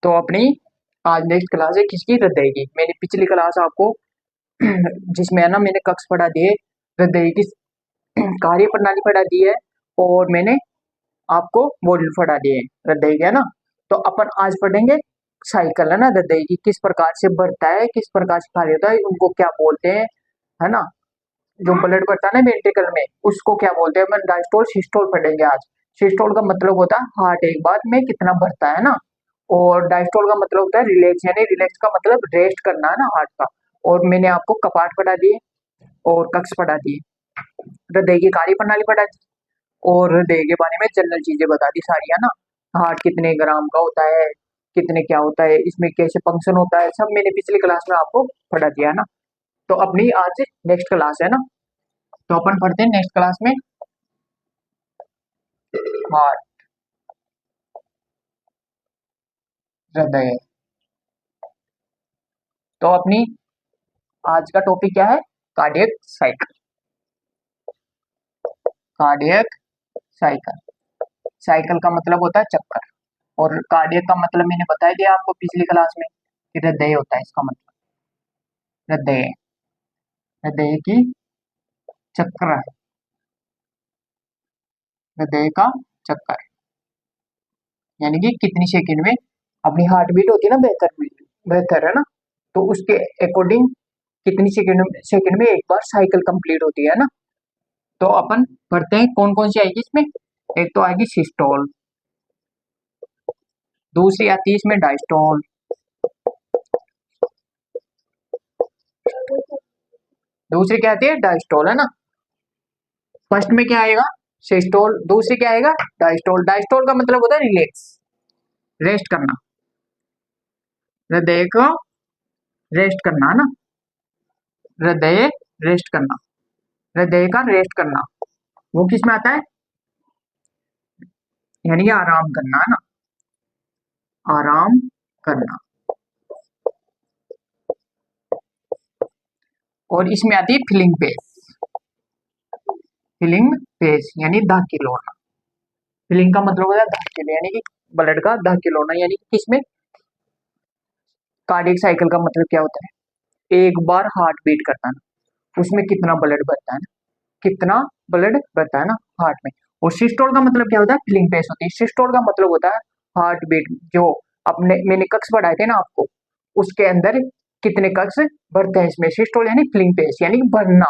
तो अपनी आज नेक्स्ट क्लास है किसकी, हृदय की। मैंने पिछली क्लास आपको जिसमें है ना मैंने कक्ष पढ़ा दिए, हृदय की कार्य प्रणाली पढ़ा दी है, और मैंने आपको मॉड्यूल पढ़ा दिए हैं हृदय के, है ना। तो अपन आज पढ़ेंगे साइकिल, है ना, हृदय की किस प्रकार से बढ़ता है, किस प्रकार से कार्य होता है, उनको क्या बोलते हैं, है ना। जो ब्लड बढ़ता है ना वेंट्रिकल में, उसको क्या बोलते हैं, अपन डायस्टोल सिस्टोल पढ़ेंगे आज। सिस्टोल का मतलब होता है हार्ट एक बार में कितना भरता है ना, और डायस्टोल का मतलब होता है रिलैक्स, यानी रिलैक्स का मतलब रेस्ट करना है ना हार्ट का। और मैंने आपको कपाट पढ़ा दिए और कक्ष पढ़ा दिए, हृदय की कार्य प्रणाली पढ़ा दी, और हृदय के बारे में जनरल चीजें बता दी सारी, है ना। हार्ट कितने ग्राम का होता है, कितने क्या होता है, इसमें कैसे फंक्शन होता है, सब मैंने पिछली क्लास में आपको पढ़ा दिया है ना। तो अपनी आज नेक्स्ट क्लास है ना, तो अपन पढ़ते हैं नेक्स्ट क्लास में हार्ट, हृदय। तो अपनी आज का टॉपिक क्या है, cardiac cycle. Cardiac cycle, cycle का मतलब होता है चक्कर, और कार्डियक का मतलब मैंने बताया दिया आपको पिछली क्लास में कि हृदय होता है इसका मतलब, हृदय, हृदय की चक्र, हृदय का चक्कर, यानी कि कितनी सेकंड में अपनी हार्ट बीट होती है ना, बेहतर बीट, बेहतर है ना, तो उसके अकॉर्डिंग कितनी सेकंड में एक बार साइकिल कंप्लीट होती है ना। तो अपन पढ़ते हैं कौन कौन सी आएगी इसमें। एक तो आएगी सिस्टोल, दूसरी आती है इसमें डायस्टोल, दूसरी क्या आती है डायस्टोल, है ना। फर्स्ट में क्या आएगा सिस्टोल, दूसरी क्या आएगा डायस्टोल। डायस्टोल का मतलब होता है रिलैक्स, रेस्ट करना, हृदय को रेस्ट करना, है ना, हृदय रेस्ट करना, हृदय का रेस्ट करना, वो किस में आता है, यानी कि आराम करना, है ना, आराम करना। और इसमें आती है फिलिंग पेस, फिलिंग पेस यानी दाखिल होना। फिलिंग का मतलब होता है दाखिल, यानी कि ब्लड का दाखिल होना, यानी कि किसमें, कार्डियक साइकिल का मतलब क्या होता है, एक बार हार्ट बीट करता है ना, उसमें कितना ब्लड बढ़ता है ना, कितना ब्लड बढ़ता है ना हार्ट में। और सिस्टोल का मतलब क्या होता है, फिलिंग पेस होती है। सिस्टोल का मतलब होता है हार्ट बीट, जो अपने मैंने कक्ष बढ़ाए थे ना आपको, उसके अंदर कितने कक्ष बढ़ते हैं इसमें। सिस्टोल यानी फिलिंग पेस, यानी कि भरना।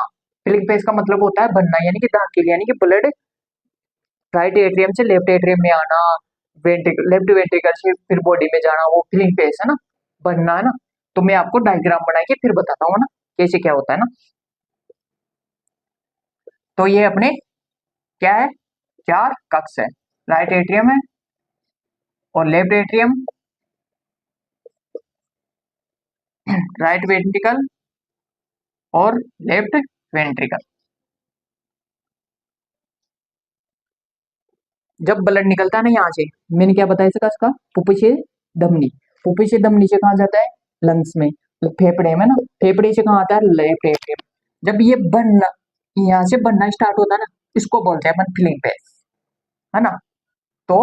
फिलिंग पेस का मतलब होता है भरना, यानी कि दाखिल, यानी कि ब्लड राइट एट्रियम से लेफ्ट एट्रियम में आना, वेंट्रिकल लेफ्ट वेंट्रिकल से फिर बॉडी में जाना, वो फिलिंग पेस है ना, बनना, है ना। तो मैं आपको डायग्राम बना के फिर बताता हूँ ना कैसे क्या होता है ना। तो ये अपने क्या है, चार कक्ष है, राइट एट्रियम है और लेफ्ट एट्रियम, राइट वेंट्रिकल और लेफ्ट वेंट्रिकल। जब ब्लड निकलता है ना यहाँ से, मैंने क्या बताया इसका पुपी से धमनी, पुपी से धमनी से कहाँ जाता है, लंग्स में, फेफड़े में ना, फेफड़े से कहाँ आता है, लेफ्ट एट्रियम। जब ये बनना, यहाँ से बनना स्टार्ट होता है ना, इसको बोलते हैं अपन फिलिंग पेस, है ना। तो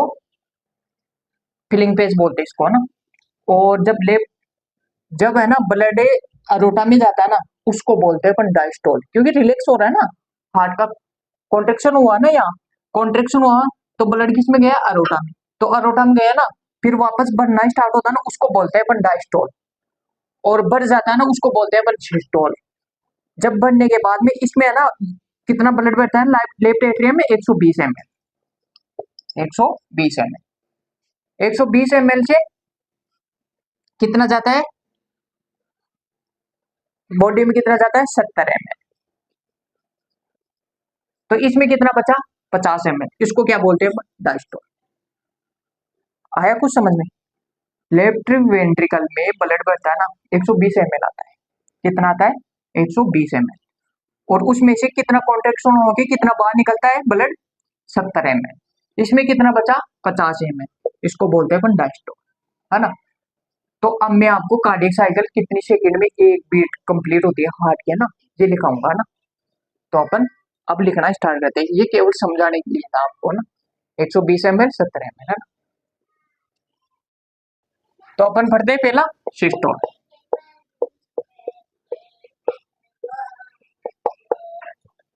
फिलिंग पेस बोलते हैं इसको, है ना। और जब लेफ्ट, जब है ना ब्लड अरोटा में जाता है ना, उसको बोलते हैं अपन डायस्टोल, क्योंकि रिलैक्स हो रहा है ना, हार्ट का कॉन्ट्रेक्शन हुआ ना, यहाँ कॉन्ट्रेक्शन हुआ, तो ब्लड किस में गया, अरोटा में, तो अरोटा में गया ना, फिर वापस बढ़ना स्टार्ट होता है ना, उसको बोलते हैं अपन डायस्टोल। और बढ़ जाता है ना, उसको बोलते हैं अपन सिस्टोल। जब बढ़ने के बाद में इसमें है ना कितना ब्लड बढ़ता है, लेफ्ट एट्रियम में 120 ml, 120 ml, 120 ml से कितना जाता है, बॉडी में कितना जाता है, 70 ml। तो इसमें कितना बचा, 50 ml, इसको क्या बोलते हैं, डायस्टोल। आया कुछ समझ में। लेफ्ट वेंट्रिकल में ब्लड बढ़ता है ना, 120 ml आता है, कितना आता है, 120 ml। और उसमें से कितना कॉन्ट्रेक्शन होके कितना बाहर निकलता है ब्लड, 70 ml। इसमें कितना बचा, 50 ml, इसको बोलते हैं अपन डायस्टोल, है ना। तो अब मैं आपको कार्डियक साइकिल कितनी सेकंड में एक बीट कंप्लीट होती है हार्ट के ना, ये लिखाऊंगा ना। तो अपन अब लिखना स्टार्ट करते हैं, ये केवल समझाने के लिए था आपको ना। 120 ml, 70 ml, है ना। तो अपन पढ़ते हैं पहला सिस्टोल।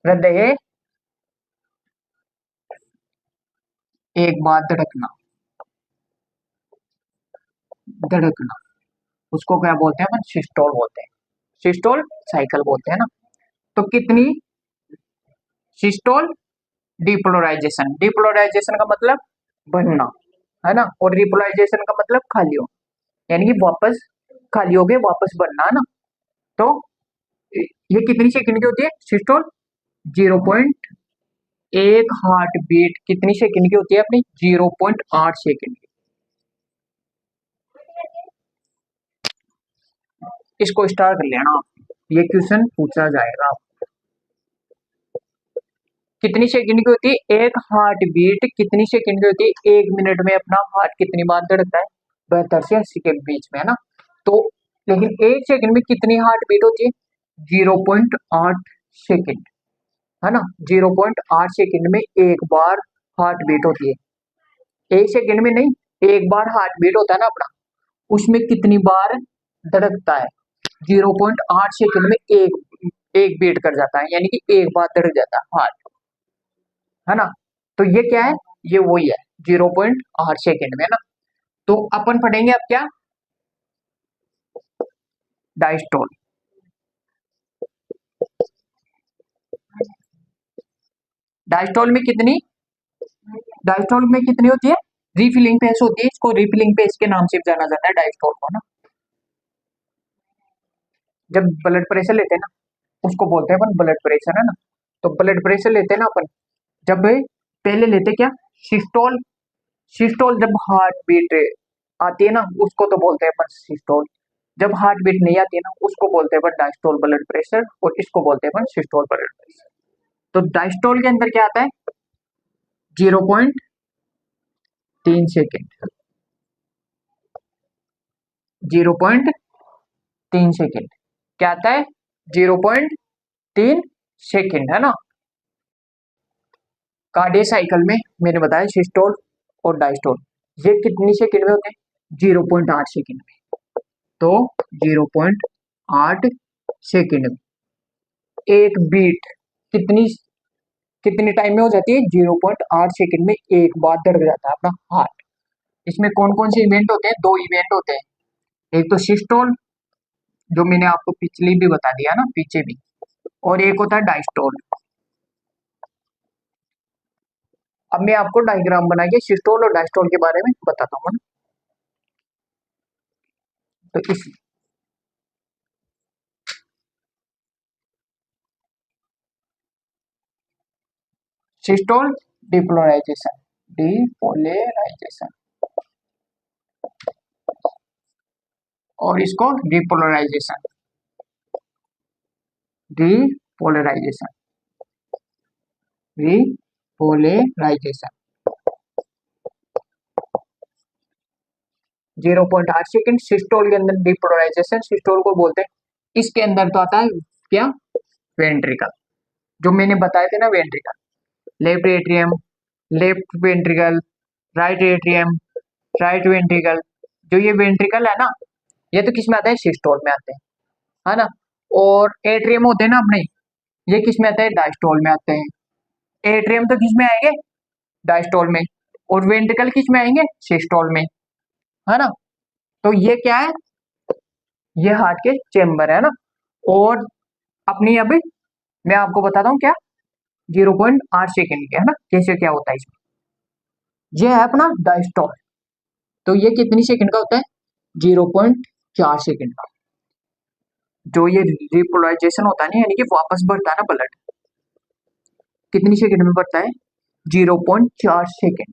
हृदय एक बार धड़कना, धड़कना उसको क्या बोलते हैं अपन? सिस्टोल बोलते हैं। सिस्टोल साइकिल बोलते हैं ना। तो कितनी सिस्टोल? डिपोलराइजेशन, डिपोलराइजेशन का मतलब बनना है ना, और रिपोलराइजेशन का मतलब खाली हो, यानी कि वापस खाली हो गए वापस बनना है ना। तो ये कितनी सेकंड की होती है सिस्टोल? 0.1 हार्ट बीट कितनी सेकंड की होती है अपनी? 0.8 सेकंड की। इसको स्टार कर लेना, ये क्वेश्चन पूछा जाएगा। कितनी सेकंड की होती है एक हार्ट बीट? कितनी सेकंड की होती है? 1 मिनट में अपना हार्ट कितनी बार धड़कता है? 72 से 80 के बीच में है ना। तो लेकिन 1 सेकंड में कितनी हार्ट बीट होती है? 0.8 सेकंड है ना। 0.8 सेकंड में एक बार हार्ट बीट होती है। 1 सेकंड में नहीं, एक बार हार्ट बीट होता है ना अपना, उसमें कितनी बार धड़कता है? 0.8 सेकंड में एक एक बीट कर जाता है, यानी कि एक बार धड़क जाता है हार्ट, है ना। तो ये क्या है? ये वही है 0.8 सेकेंड में, है ना। तो अपन पढ़ेंगे अब क्या? डायस्टोल। डायस्टोल में कितनी डायस्टोल में कितनी होती है? रिफिलिंग पेस होती है, इसको रिफिलिंग पेस के नाम से भी जाना जाता है डायस्टोल को ना। जब ब्लड प्रेशर लेते हैं ना, उसको बोलते हैं अपन ब्लड प्रेशर, है ना। तो ब्लड प्रेशर लेते हैं ना अपन, जब पहले लेते क्या? सिस्टोल। सिस्टोल जब हार्ट बीट आती है ना, उसको तो बोलते हैं अपन सिस्टोल। जब हार्ट बीट नहीं आती है ना, उसको बोलते हैं अपन डायस्टोल ब्लड प्रेशर, और इसको बोलते हैं अपन सिस्टोल ब्लड प्रेशर। तो डायस्टोल के अंदर क्या आता है? 0.3 सेकेंड, 0.3 सेकेंड क्या आता है? 0.3 सेकेंड, है ना। कार्डियक साइकिल में मैंने बताया सिस्टोल और डायस्टोल ये कितनी सेकेंड में होते हैं? 0.8 सेकेंड में। तो 0.8 सेकेंड में एक बीट कितनी कितनी टाइम में हो जाती है? 0.8 सेकेंड में एक बार धड़क जाता है अपना हार्ट। इसमें कौन कौन से इवेंट होते हैं? 2 इवेंट होते हैं। एक तो सिस्टोल, जो मैंने आपको पिछली भी बता दिया ना, पीछे भी, और एक होता है डायस्टोल। अब मैं आपको डायग्राम बना के सिस्टोल और डायस्टोल के बारे में बताता हूँ ना। तो इस सिस्टोल डिपोलराइजेशन, डिपोलराइजेशन, और इसको depolarization, depolarization, depolarization. 0.8 second systole के अंदर डिपोलराइजेशन, सिस्टोल को बोलते हैं। इसके अंदर तो आता है क्या? वेंट्रिकल, जो मैंने बताए थे ना, ventricle, left atrium, left ventricle, right atrium, right ventricle. जो ये वेंट्रिकल है ना, ये तो किस में आता है? सिस्टोल में आते हैं, है ना। और एट्रियम होते हैं ना अपने, ये किस में आते हैं? डायस्टोल में आते हैं। एट्रियम तो किस में आएंगे? डायस्टोल में। और वेंट्रिकल किस में आएंगे? सिस्टोल में, है ना। तो ये क्या है? ये हार्ट के चेम्बर है ना। और अपनी अभी मैं आपको बताता हूँ क्या, 0.8 सेकेंड के, है ना, कैसे क्या होता है इसमें। ये है अपना डायस्टोल। तो ये कितनी सेकंड का होता है? 0.4 सेकंड का। जो ये रिपोलराइजेशन होता है ना, यानी कि वापस बढ़ता है ना ब्लड, कितनी सेकंड में बढ़ता है? 0.4 सेकंड।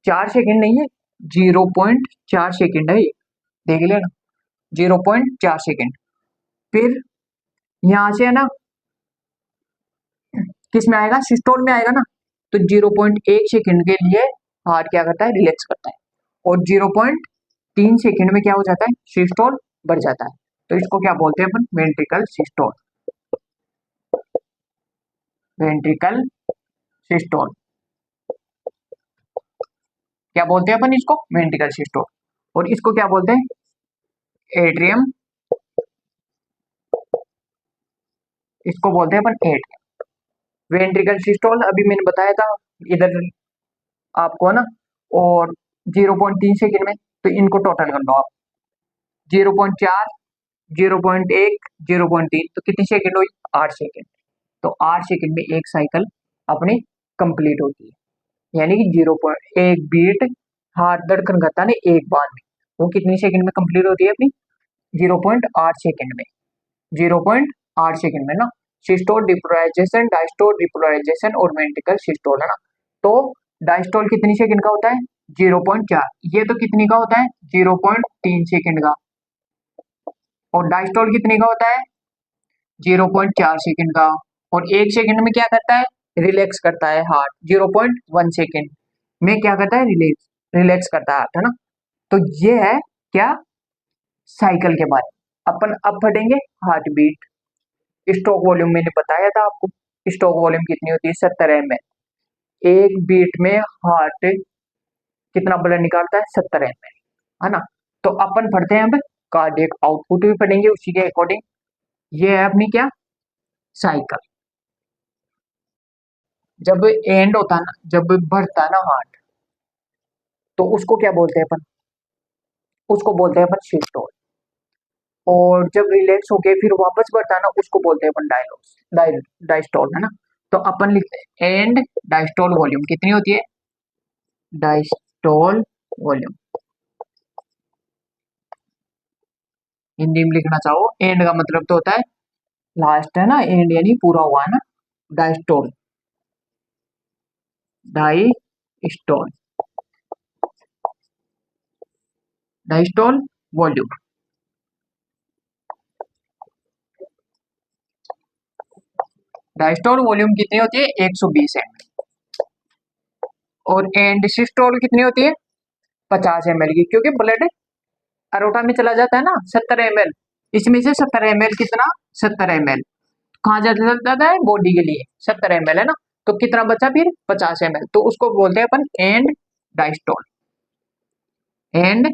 4 सेकंड नहीं है, 0.4 सेकंड है ये, देख लेना, 0.4 सेकंड। फिर यहाँ से है ना, किस में आएगा? सिस्टोल में आएगा ना। तो 0.1 सेकंड के लिए हार्ट क्या करता है? रिलैक्स करता है। और 0.3 सेकंड में क्या हो जाता है? सिस्टोल बढ़ जाता है। तो इसको क्या बोलते हैं अपन? Ventricle systole, ventricle systole. क्या बोलते हैं अपन इसको, वेंट्रिकल सिस्टोल। और इसको क्या बोलते हैं, एट्रियम, इसको बोलते हैं अपन एट्रियम। वेंट्रिकल सिस्टोल अभी मैंने बताया था इधर आपको, है ना। और 0.3 सेकेंड में, तो इनको टोटल कर लो आप, 0.4, 0.1, 0.3, तो कितनी सेकेंड हुई, 8 सेकेंड। तो 8 सेकेंड में एक साइकिल अपनी कंप्लीट होती है, यानी कि 0.1 बीट हार्ट धड़कन करता है एक बार में, वो कितनी सेकंड में कंप्लीट होती है अपनी, 0.8 सेकंड में, 0.8 सेकंड में ना। सिस्टोल डिपोलाइजेशन, डायस्टोल डिपोलाइजेशन और वेंट्रिकल सिस्टोल, है ना। तो डायस्टोल कितनी सेकंड का होता है, 0.4, ये तो कितनी का होता है, 0.3 सेकंड का। और डायस्टोल कितने का होता है, 0.4 सेकंड का। और 1 सेकंड में क्या करता है, रिलैक्स करता है हार्ट, 0.1 सेकंड में क्या करता है, रिलैक्स रिलैक्स करता है हार्ट, है ना। तो ये है क्या, साइकिल के बारे में। अपन अब पढ़ेंगे हार्ट बीट। स्ट्रोक वॉल्यूम मैंने बताया था आपको, स्ट्रोक वॉल्यूम कितनी होती है, 70 ml। एक बीट में हार्ट कितना ब्लड निकालता है, 70 ml, है ना। तो अपन पढ़ते हैं अब कार्डियक आउटपुट भी पढ़ेंगे उसी के अकॉर्डिंग। ये है अपनी क्या, साइकिल। जब एंड होता है ना, जब बढ़ता है ना हार्ट, तो उसको क्या बोलते हैं अपन, उसको बोलते हैं अपन सिस्टोल। और जब रिलैक्स होके फिर वापस बढ़ता है ना, उसको बोलते हैं अपन डायस्टोल, है ना। तो अपन लिखते हैं एंड डायस्टोल वॉल्यूम कितनी होती है, डायस्टोल वॉल्यूम। हिंदी में लिखना चाहो, एंड का मतलब तो होता है लास्ट, है ना, एंड यानी पूरा हुआ, है ना। Diastole, diastole, diastole volume. Diastole volume कितनी होती है, 120 ml। और एंड सिस्टोल कितनी होती है, 50 ml की, क्योंकि ब्लड अरोटा में चला जाता है ना 70 ml, इसमें से 70 ml कितना, 70 ml कहाँ जाता है, बॉडी के लिए 70 ml, है ना। तो कितना बचा फिर, 50 ml, तो उसको बोलते हैं अपन end diastole, end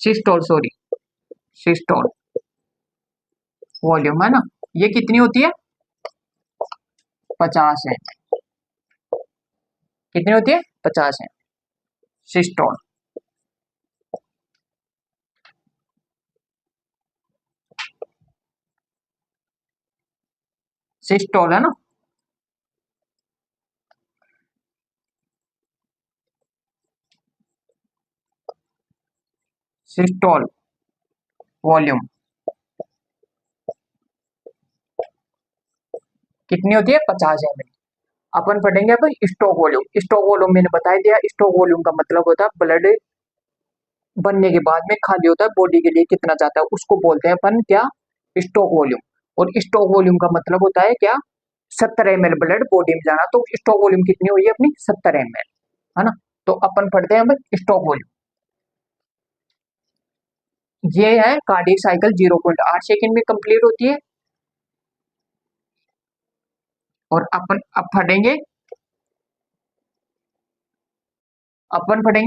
systole, sorry, systole volume, है ना। ये कितनी होती है, 50 ml। कितनी होती है, 50 ml सिस्टोल। सिस्टोल, है ना। सिस्टोल वॉल्यूम कितनी होती है, 50 ml। अपन पढ़ेंगे अब स्टॉक वॉल्यूम। स्टॉक वॉल्यूम मैंने बता दिया, स्टॉक वॉल्यूम का मतलब होता है ब्लड बनने के बाद में खाली होता है बॉडी के लिए कितना चाहता है, उसको बोलते हैं अपन क्या, स्टॉक वॉल्यूम। और स्टॉक वॉल्यूम का मतलब होता है क्या, 70 ml ब्लड बॉडी में जाना, तो स्टॉक वॉल्यूम कितनी हुई है अपनी, 70 ml, है ना। तो अपन पढ़ते हैं अब स्टॉक वॉल्यूम। ये है कार्डियक साइकिल, 0.8 सेकेंड में कंप्लीट होती है। और अपन पढ़ेंगे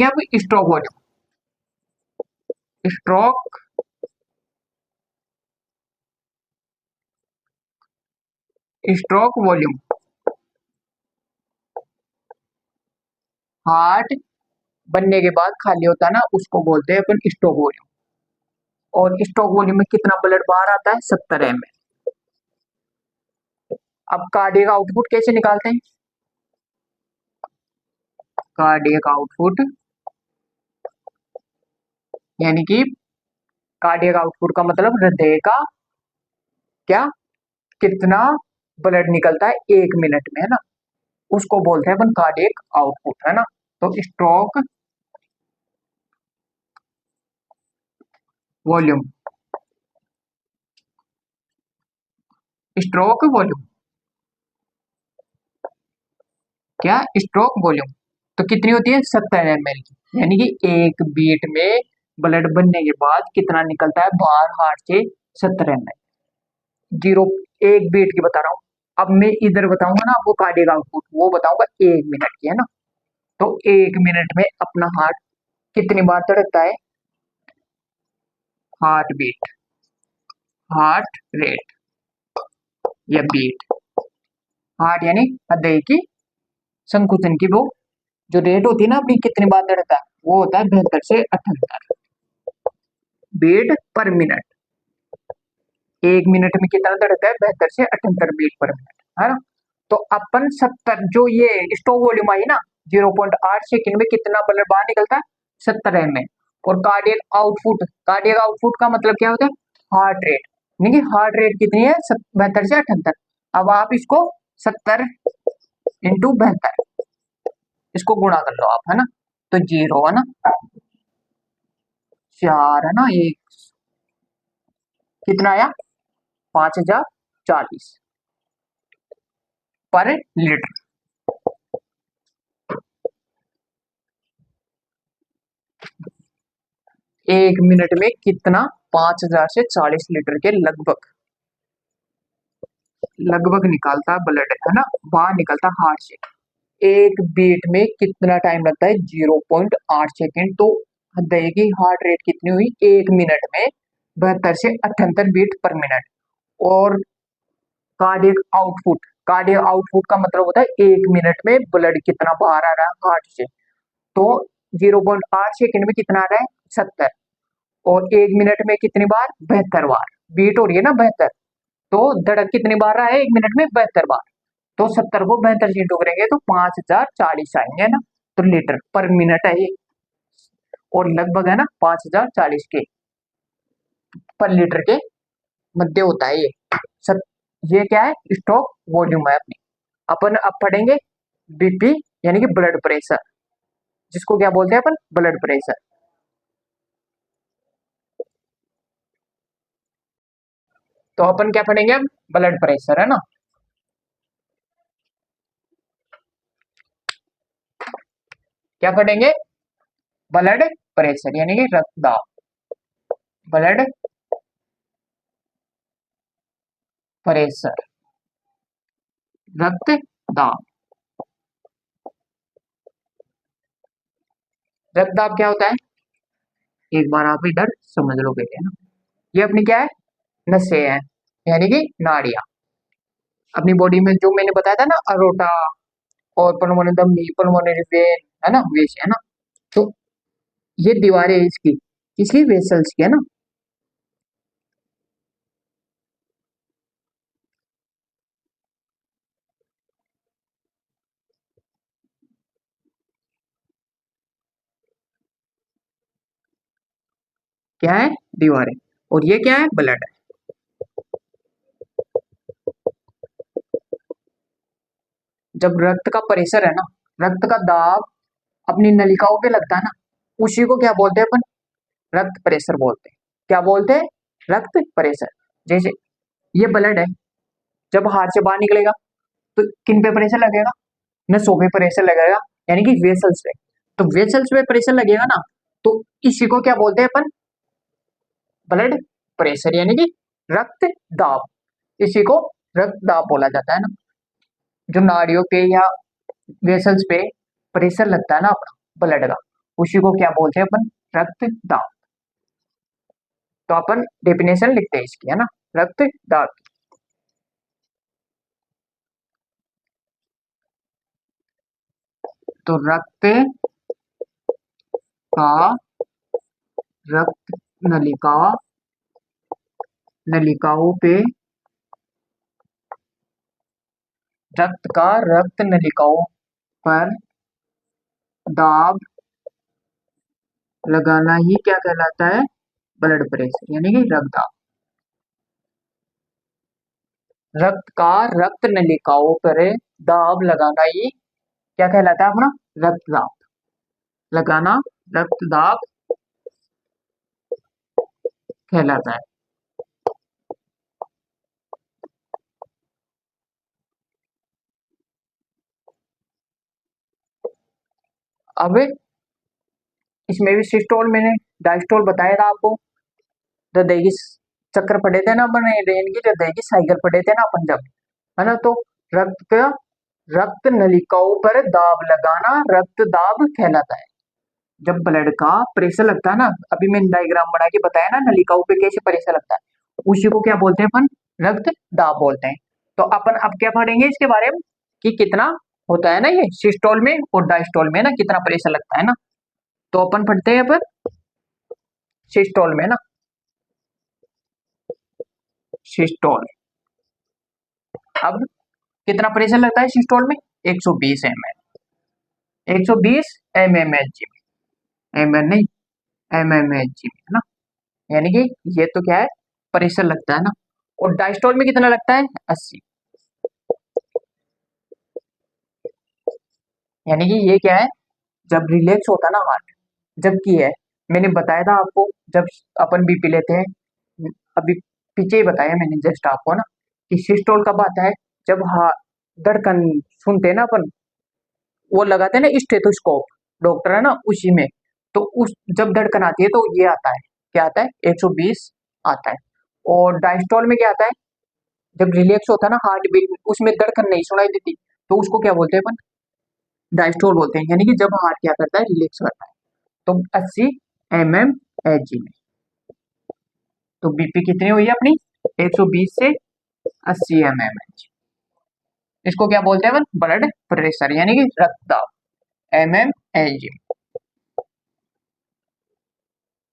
अब stroke volume. Stroke, stroke volume, heart बनने के बाद खाली होता है ना, उसको बोलते हैं अपन स्ट्रोक वॉल्यूम। और स्ट्रोक वॉल्यूम में कितना ब्लड बाहर आता है, 70 ml। अब कार्डियक आउटपुट कैसे निकालते हैं, कार्डियक आउटपुट यानी कि कार्डियक आउटपुट का मतलब हृदय का क्या, कितना ब्लड निकलता है 1 मिनट में, है ना, उसको बोलते हैं अपन कार्डियक आउटपुट, है ना। तो स्ट्रोक वॉल्यूम, स्ट्रोक वॉल्यूम क्या, स्ट्रोक वॉल्यूम तो कितनी होती है, 70 ml की, यानी कि एक बीट में ब्लड बनने के बाद कितना निकलता है बाहर हार्ट से, 70 ml। जीरो, एक बीट की बता रहा हूँ। अब मैं इधर बताऊंगा ना आपको कार्डियक आउटपुट, वो बताऊंगा 1 मिनट की, है ना। तो 1 मिनट में अपना हार्ट कितनी बार धड़कता है, हार्ट बीट, हार्ट रेट या बीट। हार्ट यानी हृदय की संकुचन की वो जो रेट होती है ना अपनी, कितनी बार धड़कता है, वो होता है 72 से 78 बीट पर मिनट। एक मिनट में कितना धड़कता है, 72 से 78 बीट पर मिनट, है ना। तो अपन 70 जो ये स्टॉक वॉल्यूम आई ना, 0.8 सेकंड में कितना ब्लड बाहर निकलता है, 70 ml। और कार्डियक आउटपुट, कार्डियक आउटपुट का मतलब क्या होता है, हार्ट रेट, यानी कि हार्ट रेट कितनी है, 72 से 78। अब आप इसको 70 इंटू 72 इसको गुणा कर लो आप, है ना। तो 0 है ना, 4 है ना, एक कितना आया, 5040 पर लीटर। एक मिनट में कितना, 5000 से 40 लीटर के लगभग लगभग निकालता है ब्लड, है ना, बाहर निकलता हार्ट से। एक बीट में कितना टाइम लगता है, 0.8 सेकेंड। तो हृदय की हार्ट रेट कितनी हुई, एक मिनट में 72 से 78 बीट पर मिनट। और कार्डियक आउटपुट, कार्डियक आउटपुट का मतलब होता है एक मिनट में ब्लड कितना बाहर आ रहा है हार्ट से। तो 0.8 सेकेंड में कितना आ रहा है, 70। और एक मिनट में कितनी बार, 72 बार बीट हो रही है ना, 72। तो धड़क कितनी बार रहा है एक मिनट में, 72 बार। तो 70 को 72 से इंटू करेंगे तो 5040 आएंगे ना। तो लीटर पर मिनट है ये, और लगभग है ना 5040 के पर लीटर के मध्य होता है ये। सत, ये क्या है, स्ट्रोक वॉल्यूम है अपनी। अपन अब पढ़ेंगे बीपी यानी कि ब्लड प्रेशर, जिसको क्या बोलते हैं अपन, ब्लड प्रेशर। तो अपन क्या पढ़ेंगे अब, ब्लड प्रेशर, है ना। क्या पढ़ेंगे, ब्लड प्रेशर यानी कि रक्तदाब, ब्लड प्रेशर, रक्तदाब। रक्तदाब क्या होता है, एक बार आप इधर समझ लो पहले ना। ये अपनी क्या है, नसें हैं, यानी कि नाड़ियां अपनी बॉडी में, जो मैंने बताया था ना, अरोटा और पल्मोनरी धमनी, पल्मोनरी वेन, है ना, वैसे, है ना। तो ये दीवारें हैं इसकी, किसकी, वेसल्स की, है ना। क्या है, दीवारें। और ये क्या है, ब्लड है। जब रक्त का प्रेशर है ना, रक्त का दाब अपनी नलिकाओं पे लगता है ना, उसी को क्या बोलते हैं अपन, रक्त प्रेशर बोलते हैं। क्या बोलते हैं, रक्त प्रेशर। जैसे ये ब्लड है, जब हार्ट से बाहर निकलेगा तो किन पे प्रेशर लगेगा, नसों पे प्रेशर लगेगा, यानी कि वेसल्स पे। तो वेसल्स पे प्रेशर लगेगा ना, तो इसी को क्या बोलते हैं अपन, ब्लड प्रेशर यानी कि रक्त दाब। इसी को रक्त दाब बोला जाता है ना। जो नाड़ियों पे या वेसल्स पे प्रेशर लगता है ना अपना ब्लड का, उसी को क्या बोलते हैं अपन, रक्त दाब। तो अपन डेफिनेशन लिखते हैं इसकी, है ना, रक्त दाब। तो रक्त का, रक्त नलिका, नलिकाओं पे, रक्त का रक्त नलिकाओं पर दाब लगाना ही क्या कहलाता है, ब्लड प्रेशर यानी कि रक्तदाब। रक्त का रक्त नलिकाओं पर दाब लगाना ही क्या कहलाता है अपना, रक्तदाब। लगाना रक्तदाब कहलाता है। अब इसमें भी सिस्टोल, मैंने डायस्टोल बताया था आपको। हृदय की चक्कर पढ़े थे ना अपन, रेन की हृदय की साइकिल पढ़े थे ना अपन जब, है ना। तो रक्त का रक्त नलिकाओं पर दाब लगाना रक्त दाब कहलाता है। जब ब्लड का प्रेशर लगता है ना, अभी मैंने डायग्राम बना के बताया ना नलिकाओं पे कैसे प्रेशर लगता है, उसी को क्या बोलते हैं अपन, रक्त दाब बोलते हैं। तो अपन अब क्या पढ़ेंगे इसके बारे में कि कितना होता है ना ये सिस्टोल में और डायस्टोल में ना कितना प्रेशर लगता है ना। तो अपन पढ़ते हैं अपन सिस्टोल में ना, सिस्टोल। अब कितना प्रेशर लगता है सिस्टोल में, 120 M L, 120 M M H G में, एम एल नहीं, एम एम एच जी में है ना। यानी कि ये तो क्या है, प्रेशर लगता है ना। और डायस्टोल में कितना लगता है, 80। यानी कि ये क्या है, जब रिलैक्स होता है ना हार्ट, जबकि है, मैंने बताया था आपको, जब अपन बीपी लेते हैं, अभी पीछे ही बताया मैंने जस्ट आपको ना, कि सिस्टोल कब आता है, जब धड़कन सुनते हैं ना अपन, वो लगाते हैं ना स्टेथोस्कोप, डॉक्टर है ना उसी में, तो उस जब धड़कन आती है तो ये आता है, क्या आता है, 120 आता है। और डायस्टोल में क्या आता है, जब रिलैक्स होता है ना हार्ट बीट, उसमें धड़कन नहीं सुनाई देती, तो उसको क्या बोलते हैं अपन, डायस्टोल बोलते हैं। यानी कि जब हार्ट क्या करता है, रिलैक्स करता है। तो 80 एम एम एच जी में, तो बीपी कितनी हुई है अपनी, 120 से 80 एम एम एच। इसको क्या बोलते हैं अपन, ब्लड प्रेशर यानी कि रक्तदाब, M M H G.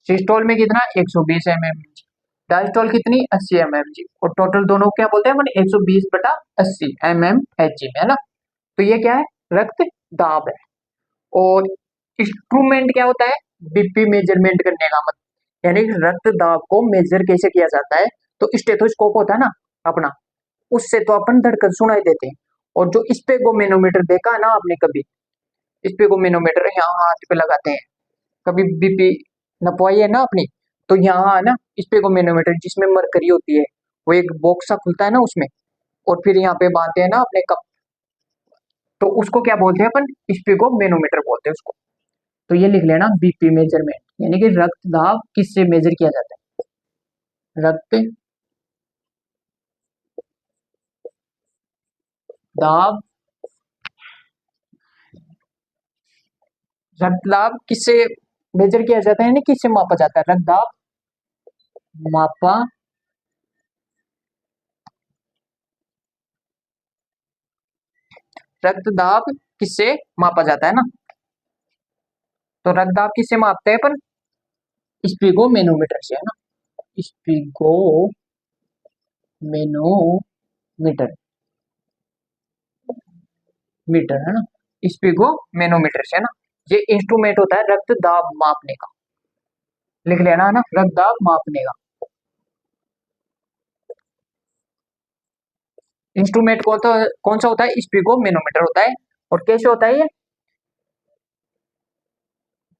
Systole में कितना, 120 एम एम, डायस्टोल कितनी, 80 एम एम जी। और टोटल दोनों को क्या बोलते हैं अपन, 120 बटा 80 एम एम एच जी में है ना। तो ये क्या है, रक्त दाब है। और इंस्ट्रूमेंट क्या होता है, बीपी मेजरमेंट करने का मतलब, यानी कि रक्त दाब को मेजर कैसे किया जाता है, तो स्टेथोस्कोप होता है ना अपना, उससे तो अपन धड़कन सुनाई देते हैं। और जो स्पेगोमेनोमीटर देखा है ना आपने कभी, स्पेगोमेनोमीटर यहाँ हाथ पे लगाते हैं, कभी बीपी नपवाई है ना अपनी, तो यहाँ है ना स्पेगोमेनोमीटर जिसमें मरकरी होती है, वो एक बॉक्स सा खुलता है ना उसमें, और फिर यहाँ पे बांधते हैं ना अपने कप, तो उसको क्या बोलते हैं अपन, स्पेगोमेनोमीटर बोलते हैं उसको। तो ये लिख लेना बीपी मेजरमेंट, यानी कि रक्त दाब किससे मेजर किया जाता है, रक्त दाब, रक्त दाब किससे मेजर किया जाता है, यानी किससे मापा जाता है, रक्त दाब मापा, रक्त दाब किससे मापा जाता है ना। तो रक्त दाब किससे मापते हैं अपन, स्पिगोमेनोमीटर से है ना, स्पिगोमेनोमीटर, मीटर है ना, स्पिगोमेनोमीटर से है ना। ये इंस्ट्रूमेंट होता है रक्त दाब मापने का, लिख लेना है ना, रक्त दाब मापने का इंस्ट्रूमेंट कौन सा होता है, स्पिगोमेनोमीटर होता है। और कैसे होता है ये,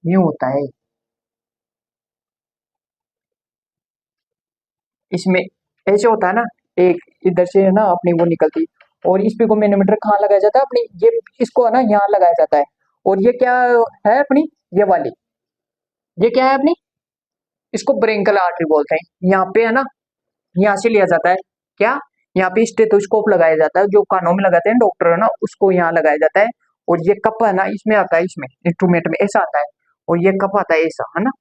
यूं होता है, इसमें ऐसे होता है ना, एक इधर से है ना अपनी वो निकलती, और इस पे को मैनोमीटर कहाँ लगाया जाता है अपनी, ये इसको है ना यहाँ लगाया जाता है। और ये क्या है अपनी, ये वाली, ये क्या है अपनी, इसको ब्रेंकल आर्टरी बोलते हैं। यहाँ पे है ना, यहाँ से लिया जाता है, क्या, यहाँ पे स्टेथोस्कोप लगाया जाता है, जो कानों में लगाते हैं डॉक्टर है ना, उसको यहाँ लगाया जाता है। और ये कप है ना, इसमें आता है, इसमें इंस्ट्रूमेंट में ऐसा आता है, और ये कप आता है ऐसा है ना।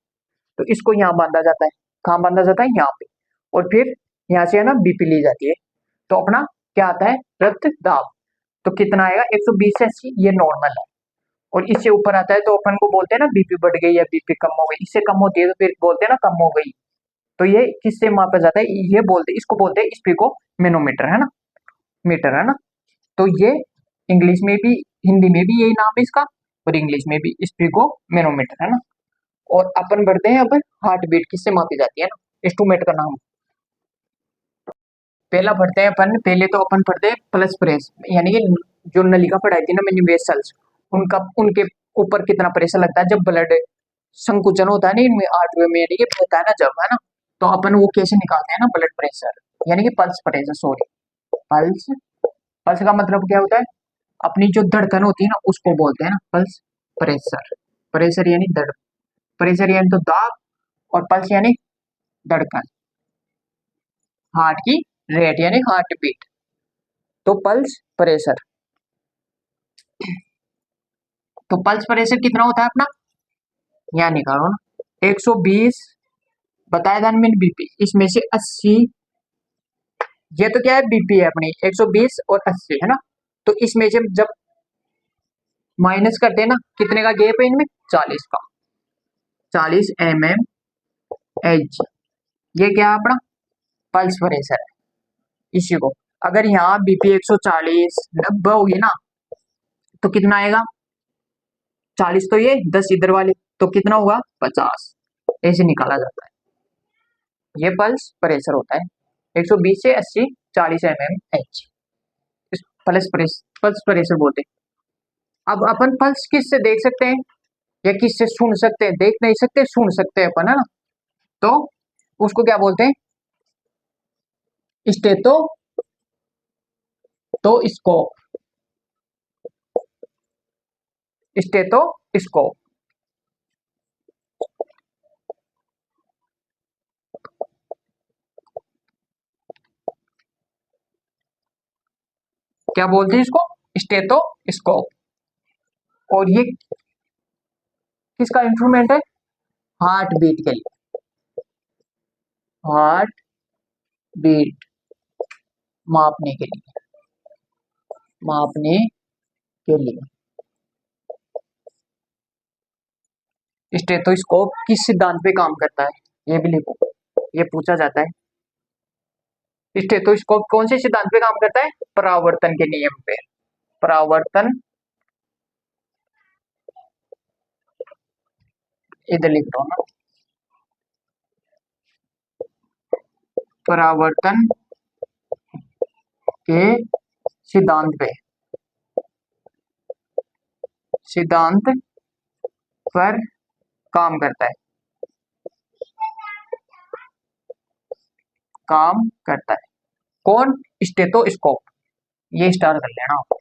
तो इसको यहाँ बांधा जाता है, कहाँ बांधा जाता है, यहाँ पे। और फिर यहाँ से है ना बीपी ली जाती है। तो अपना क्या आता है, रक्त दाब, तो कितना आएगा, 120 से 80, ये नॉर्मल है। और इससे ऊपर आता है तो अपन को बोलते हैं ना बीपी बढ़ गई या बीपी कम हो गई, इससे कम होती है तो फिर बोलते हैं ना कम हो गई। तो ये किससे मापा जाता है, ये बोलते, इसको बोलते हैं स्पीको मेनोमीटर है ना, मीटर है ना। तो ये इंग्लिश में भी, हिंदी में भी यही नाम है इसका, और इंग्लिश में भी स्पीको मेनोमीटर है ना। और अपन बढ़ते हैं अब, हार्ट बीट किससे मापी जाती है ना, इंस्ट्रूमेंट का नाम। पहला पढ़ते हैं अपन, पहले तो अपन पढ़ते हैं पल्स प्रेस, यानी कि जो नलिका पढ़ाई थी ना मैंने वेसल्स, उनका, उनके ऊपर कितना प्रेशर लगता है जब ब्लड संकुचन होता है ना इनमें आर्टरी में, यानी कि बहता है ना जब, है ना। तो अपन वो कैसे निकालते हैं ना, ब्लड प्रेशर, यानी कि pulse pressure, sorry, pulse, pulse का मतलब क्या होता है, अपनी जो धड़कन होती है ना उसको बोलते हैं ना पल्स प्रेशर। प्रेशर यानी धड़, प्रेशर यानी तो दाब, और पल्स यानी धड़कन, हार्ट की रेट यानी हार्ट बीट। तो पल्स प्रेशर, तो पल्स प्रेशर कितना होता है अपना, यहाँ निकालो ना, 120 बताया था मैंने बीपी, इसमें से 80, ये तो क्या है बीपी है अपनी 120 और 80 है ना। तो इसमें से जब माइनस करते हैं ना, कितने का गैप है इनमें, 40 का, 40 mm H, ये क्या है अपना पल्स प्रेशर है। इसी को अगर यहाँ बीपी 140 90 होगी ना, तो कितना आएगा, 40 तो ये 10 इधर वाले, तो कितना होगा 50, ऐसे निकाला जाता है। ये पल्स प्रेशर होता है 120 से 80, 40 mm H, पल्स प्रेशर बोलते हैं। अब अपन पल्स किससे देख सकते हैं या किससे सुन सकते हैं, देख नहीं सकते सुन सकते हैं अपन, है ना। तो उसको क्या बोलते हैं, स्टेटो तो स्कोप, स्टेटोस्कोप। क्या बोलते हैं इसको, स्टेटोस्कोप। और ये किसका इंस्ट्रूमेंट है, हार्ट बीट के लिए, हार्ट बीट मापने के लिए, मापने के लिए। स्टेथोस्कोप किस सिद्धांत पे काम करता है, ये भी लिखो, ये पूछा जाता है। स्टेथोस्कोप कौन से सिद्धांत पे काम करता है, परावर्तन के नियम पे, परावर्तन, इधर लिख रहा हूं ना, परावर्तन के सिद्धांत पे, सिद्धांत पर काम करता है, काम करता है कौन, स्टेथोस्कोप। ये स्टार कर लेना आप।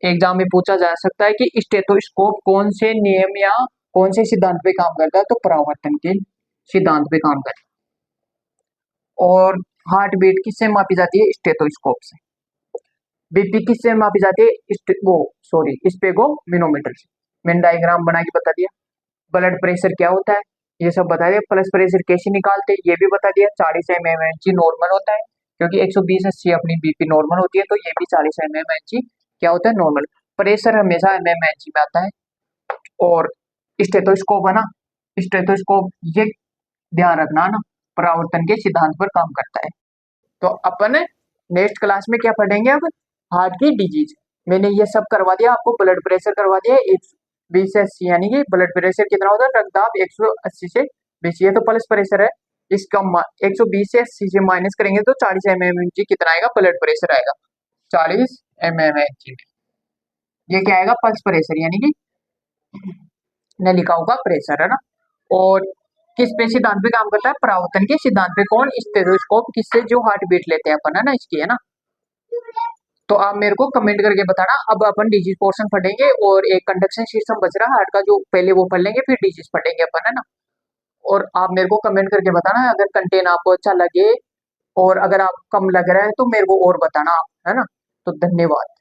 एग्जाम में पूछा जा सकता है कि स्टेथोस्कोप कौन से नियम या कौन से सिद्धांत पे काम करता है, तो परावर्तन के सिद्धांत पे काम करता है। और हार्ट बीट किससे मापी जाती है, स्टेथोस्कोप से। बीपी किससे मापी जाती है, वो सॉरी स्पेगोमीनोमीटर से। मैंने डायग्राम बना के बता दिया। ब्लड प्रेशर क्या होता है ये सब बता दिया, प्लस प्रेशर कैसे निकालते हैं ये भी बता दिया। 40 mmHg नॉर्मल होता है, क्योंकि 120-80 अपनी बीपी नॉर्मल होती है, तो ये भी 40 mmHg क्या होता है, नॉर्मल। प्रेशर हमेशा mmHg में आता है। और स्टेथोस्कोप है ना, स्टेथोस्कोप ये ध्यान रखना ना, परावर्तन के सिद्धांत पर काम करता है। तो अपन नेक्स्ट क्लास में क्या पढ़ेंगे, अब हार्ट की डिजीज। मैंने ये सब करवा दिया आपको, ब्लड प्रेशर करवा दिया 120 से 80, यानी कि ब्लड प्रेशर कितना होता है, रक्तदाब 180 से 20, ये तो पल्स प्रेशर है। इसका 120 से 80 से माइनस करेंगे तो 40 mmHg कितना आएगा, ब्लड प्रेशर आएगा 40 mmHg। ये क्या आएगा, पल्स प्रेशर, यानी कि ने लिखा होगा प्रेशर, है ना। और किस पे सिद्धांत पे काम करता है, परावर्तन के सिद्धांत पे। कौन, स्टेथोस्कोप, किससे, जो हार्ट बीट लेते हैं अपन, है ना, इसकी, है ना। तो आप मेरे को कमेंट करके बताना। अब अपन डिजीज पोर्शन पढ़ेंगे और एक कंडक्शन सिस्टम बच रहा है हार्ट का, जो पहले वो पढ़ लेंगे, फिर डिजीज पढ़ेंगे अपन, है ना। और आप मेरे को कमेंट करके बताना अगर कंटेंट आपको अच्छा लगे, और अगर आप कम लग रहा है तो मेरे को और बताना आप, है ना। तो धन्यवाद।